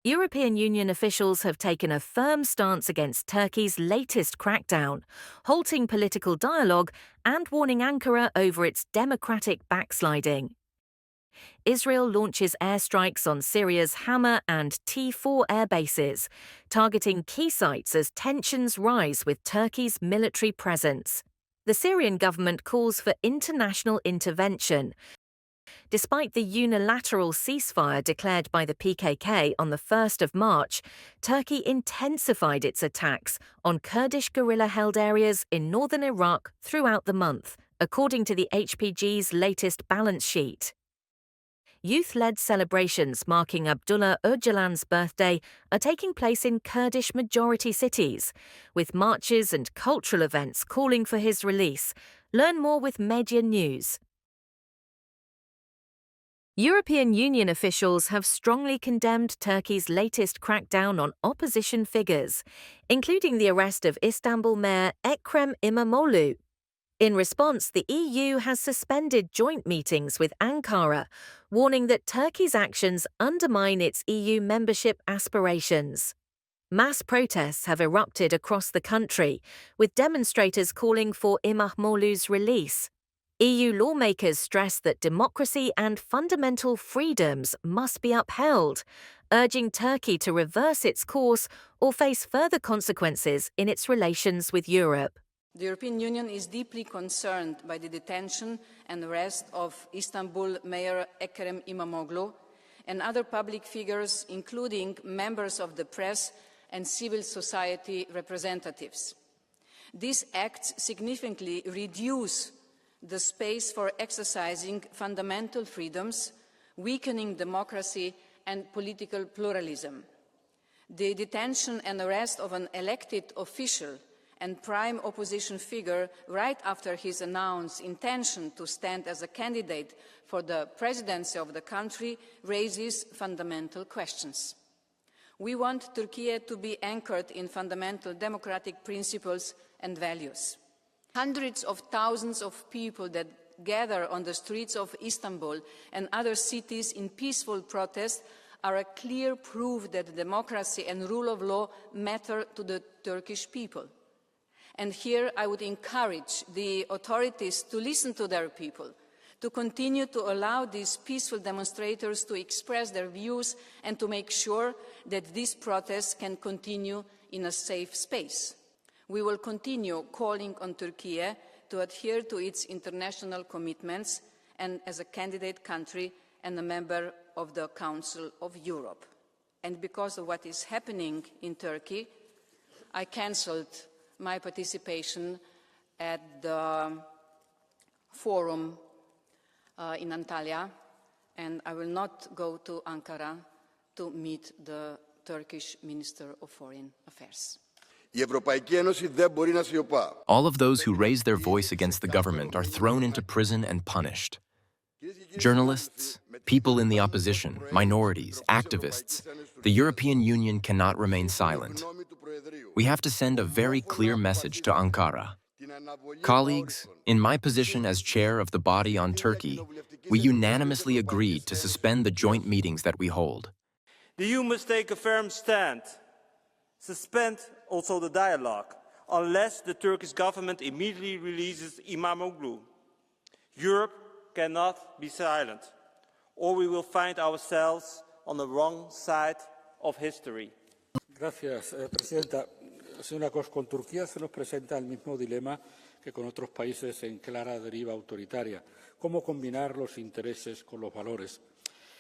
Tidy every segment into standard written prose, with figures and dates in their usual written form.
European Union officials have taken a firm stance against Turkey's latest crackdown, halting political dialogue and warning Ankara over its democratic backsliding. Israel launches airstrikes on Syria's Hama and T4 air bases, targeting key sites as tensions rise with Turkey's military presence. The Syrian government calls for international intervention. Despite the unilateral ceasefire declared by the PKK on the 1st of March, Turkey intensified its attacks on Kurdish guerrilla-held areas in northern Iraq throughout the month, according to the HPG's latest balance sheet. Youth-led celebrations marking Abdullah Öcalan's birthday are taking place in Kurdish-majority cities, with marches and cultural events calling for his release. Learn more with Media News. European Union officials have strongly condemned Turkey's latest crackdown on opposition figures, including the arrest of Istanbul Mayor Ekrem İmamoğlu. In response, the EU has suspended joint meetings with Ankara, warning that Turkey's actions undermine its EU membership aspirations. Mass protests have erupted across the country, with demonstrators calling for İmamoğlu's release. EU lawmakers stress that democracy and fundamental freedoms must be upheld, urging Turkey to reverse its course or face further consequences in its relations with Europe. The European Union is deeply concerned by the detention and arrest of Istanbul Mayor Ekrem İmamoğlu and other public figures, including members of the press and civil society representatives. These acts significantly reduce the space for exercising fundamental freedoms, weakening democracy and political pluralism. The detention and arrest of an elected official and prime opposition figure right after his announced intention to stand as a candidate for the presidency of the country raises fundamental questions. We want Turkey to be anchored in fundamental democratic principles and values. Hundreds of thousands of people that gather on the streets of Istanbul and other cities in peaceful protest are a clear proof that democracy and rule of law matter to the Turkish people. And here I would encourage the authorities to listen to their people, to continue to allow these peaceful demonstrators to express their views and to make sure that these protests can continue in a safe space. We will continue calling on Turkey to adhere to its international commitments and as a candidate country and a member of the Council of Europe. And because of what is happening in Turkey, I cancelled my participation at the forum in Antalya, and I will not go to Ankara to meet the Turkish Minister of Foreign Affairs. All of those who raise their voice against the government are thrown into prison and punished. Journalists, people in the opposition, minorities, activists, the European Union cannot remain silent. We have to send a very clear message to Ankara. Colleagues, in my position as chair of the body on Turkey, we unanimously agreed to suspend the joint meetings that we hold. The EU must take a firm stand. Suspend also the dialogue, unless the Turkish government immediately releases İmamoğlu. Europe cannot be silent, or we will find ourselves on the wrong side of history. Gracias, Presidenta. Señora Kos, con Turquía se nos presenta el mismo dilema que con otros países en clara deriva autoritaria. ¿Cómo combinar los intereses con los valores?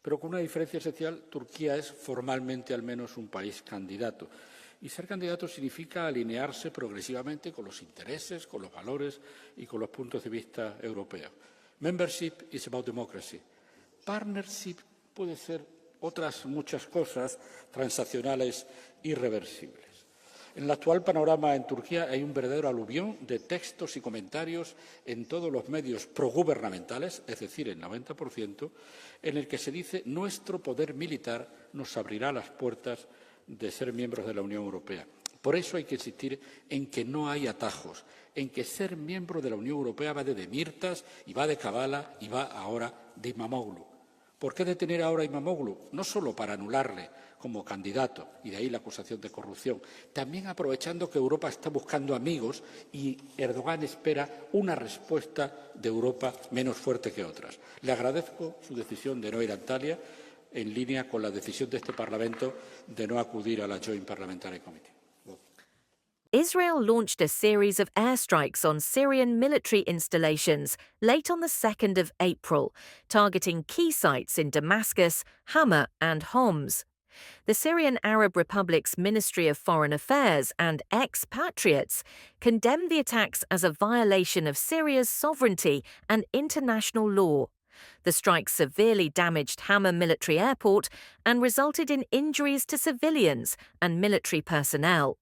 Pero con una diferencia esencial, Turquía es formalmente al menos un país candidato. Y ser candidato significa alinearse progresivamente con los intereses, con los valores y con los puntos de vista europeos. Membership is about democracy. Partnership puede ser otras muchas cosas transaccionales irreversibles. En el actual panorama en Turquía hay un verdadero aluvión de textos y comentarios en todos los medios progubernamentales, es decir, el 90%, en el que se dice nuestro poder militar nos abrirá las puertas de ser miembros de la Unión Europea. Por eso hay que insistir en que no hay atajos, en que ser miembro de la Unión Europea va de Demirtas y va de Kavala y va ahora de İmamoğlu. ¿Por qué detener ahora a Imamoglu? No solo para anularle como candidato, y de ahí la acusación de corrupción, también aprovechando que Europa está buscando amigos y Erdogan espera una respuesta de Europa menos fuerte que otras. Le agradezco su decisión de no ir a Antalya, en línea con la decisión de este Parlamento de no acudir a la Joint Parliamentary Committee. Israel launched a series of airstrikes on Syrian military installations late on the 2nd of April, targeting key sites in Damascus, Hama, and Homs. The Syrian Arab Republic's Ministry of Foreign Affairs and expatriates condemned the attacks as a violation of Syria's sovereignty and international law. The strikes severely damaged Hama military airport and resulted in injuries to civilians and military personnel.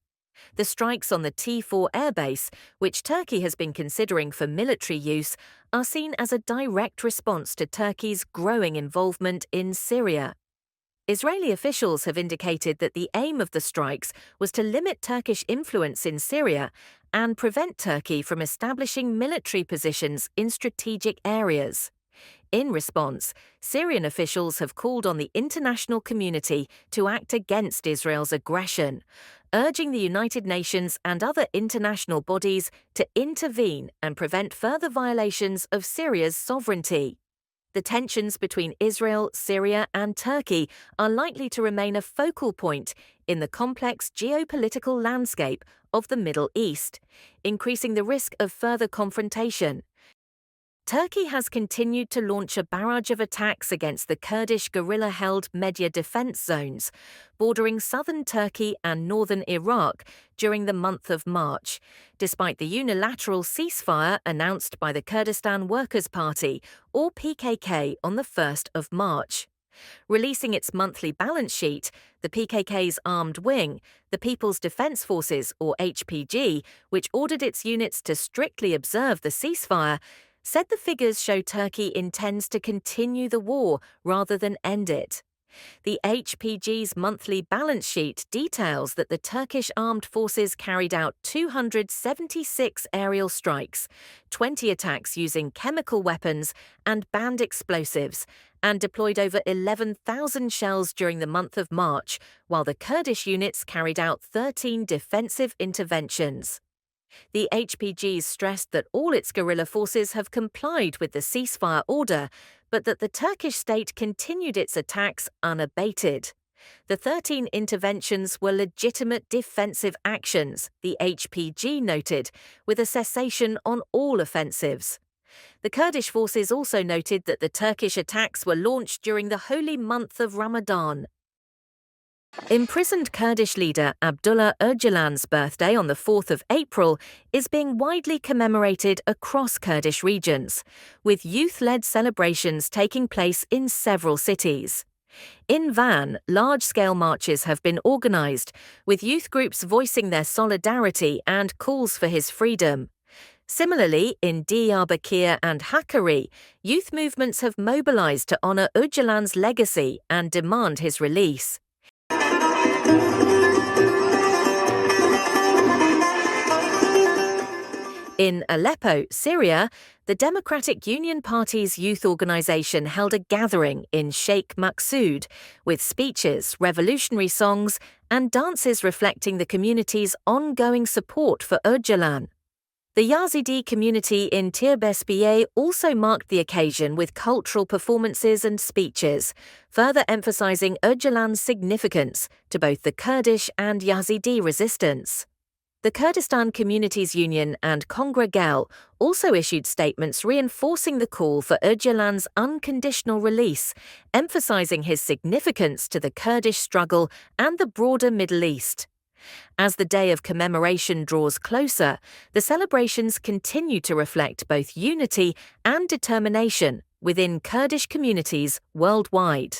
The strikes on the T4 airbase, which Turkey has been considering for military use, are seen as a direct response to Turkey's growing involvement in Syria. Israeli officials have indicated that the aim of the strikes was to limit Turkish influence in Syria and prevent Turkey from establishing military positions in strategic areas. In response, Syrian officials have called on the international community to act against Israel's aggression, urging the United Nations and other international bodies to intervene and prevent further violations of Syria's sovereignty. The tensions between Israel, Syria, and Turkey are likely to remain a focal point in the complex geopolitical landscape of the Middle East, increasing the risk of further confrontation. Turkey has continued to launch a barrage of attacks against the Kurdish guerrilla-held Medya defense zones, bordering southern Turkey and northern Iraq during the month of March, despite the unilateral ceasefire announced by the Kurdistan Workers' Party, or PKK, on the 1st of March. Releasing its monthly balance sheet, the PKK's armed wing, the People's Defense Forces, or HPG, which ordered its units to strictly observe the ceasefire, said the figures show Turkey intends to continue the war rather than end it. The HPG's monthly balance sheet details that the Turkish armed forces carried out 276 aerial strikes, 20 attacks using chemical weapons and banned explosives, and deployed over 11,000 shells during the month of March, while the Kurdish units carried out 13 defensive interventions. The HPG stressed that all its guerrilla forces have complied with the ceasefire order, but that the Turkish state continued its attacks unabated. The 13 interventions were legitimate defensive actions, the HPG noted, with a cessation on all offensives. The Kurdish forces also noted that the Turkish attacks were launched during the holy month of Ramadan. Imprisoned Kurdish leader Abdullah Öcalan's birthday on the 4th of April is being widely commemorated across Kurdish regions, with youth-led celebrations taking place in several cities. In Van, large-scale marches have been organized, with youth groups voicing their solidarity and calls for his freedom. Similarly, in Diyarbakir and Hakkari, youth movements have mobilized to honor Öcalan's legacy and demand his release. In Aleppo, Syria, the Democratic Union Party's youth organization held a gathering in Sheikh Maqsood with speeches, revolutionary songs, and dances reflecting the community's ongoing support for Öcalan. The Yazidi community in Tirbespiye also marked the occasion with cultural performances and speeches, further emphasizing Öcalan's significance to both the Kurdish and Yazidi resistance. The Kurdistan Communities Union and Congregel also issued statements reinforcing the call for Öcalan's unconditional release, emphasizing his significance to the Kurdish struggle and the broader Middle East. As the day of commemoration draws closer, the celebrations continue to reflect both unity and determination within Kurdish communities worldwide.